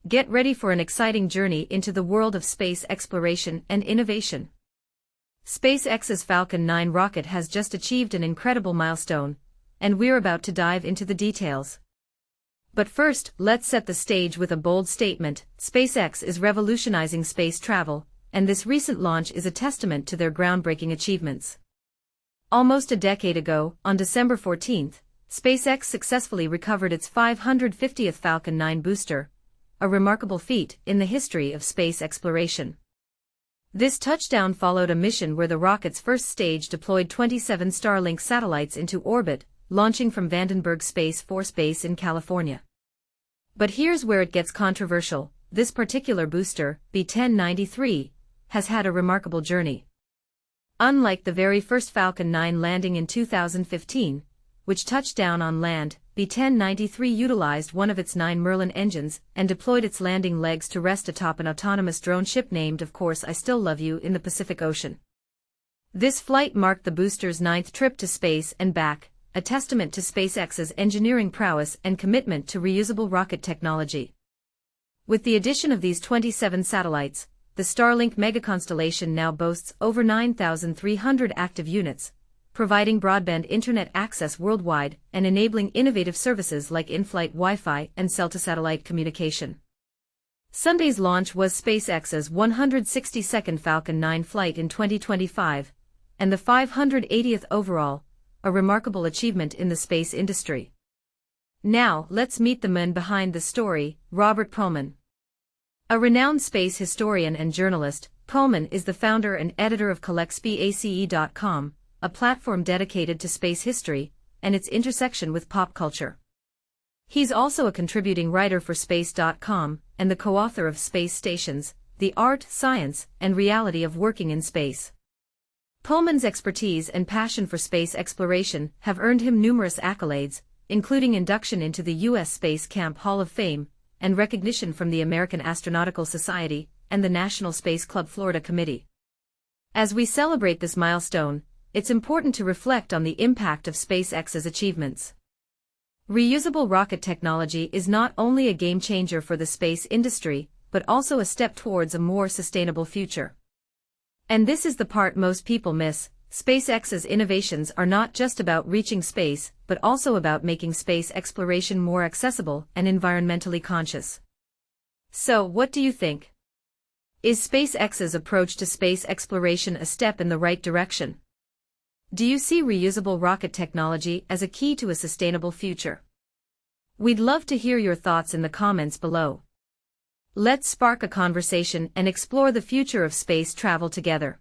Get ready for an exciting journey into the world of space exploration and innovation. SpaceX's Falcon 9 rocket has just achieved an incredible milestone, and we're about to dive into the details. But first, let's set the stage with a bold statement. SpaceX is revolutionizing space travel, and this recent launch is a testament to their groundbreaking achievements. Almost a decade ago, on December 14, SpaceX successfully recovered its 550th Falcon 9 booster, a remarkable feat in the history of space exploration. This touchdown followed a mission where the rocket's first stage deployed 27 Starlink satellites into orbit, launching from Vandenberg Space Force Base in California. But here's where it gets controversial. This particular booster, B1093, has had a remarkable journey. Unlike the very first Falcon 9 landing in 2015, which touched down on land, B1093 utilized one of its 9 Merlin engines and deployed its landing legs to rest atop an autonomous drone ship named, of course, I Still Love You, in the Pacific Ocean. This flight marked the booster's 9th trip to space and back, a testament to SpaceX's engineering prowess and commitment to reusable rocket technology. With the addition of these 27 satellites, the Starlink megaconstellation now boasts over 9,300 active units, providing broadband internet access worldwide and enabling innovative services like in-flight Wi-Fi and cell-to-satellite communication. Sunday's launch was SpaceX's 162nd Falcon 9 flight in 2025, and the 580th overall, a remarkable achievement in the space industry. Now, let's meet the man behind the story, Robert Pullman. A renowned space historian and journalist, Pullman is the founder and editor of collectspace.com, a platform dedicated to space history and its intersection with pop culture. He's also a contributing writer for Space.com and the co-author of Space Stations, The Art, Science, and Reality of Working in Space. Pullman's expertise and passion for space exploration have earned him numerous accolades, including induction into the U.S. Space Camp Hall of Fame, and recognition from the American Astronautical Society and the National Space Club Florida Committee. As we celebrate this milestone, it's important to reflect on the impact of SpaceX's achievements. Reusable rocket technology is not only a game-changer for the space industry, but also a step towards a more sustainable future. And this is the part most people miss. SpaceX's innovations are not just about reaching space, but also about making space exploration more accessible and environmentally conscious. So, what do you think? Is SpaceX's approach to space exploration a step in the right direction? Do you see reusable rocket technology as a key to a sustainable future? We'd love to hear your thoughts in the comments below. Let's spark a conversation and explore the future of space travel together.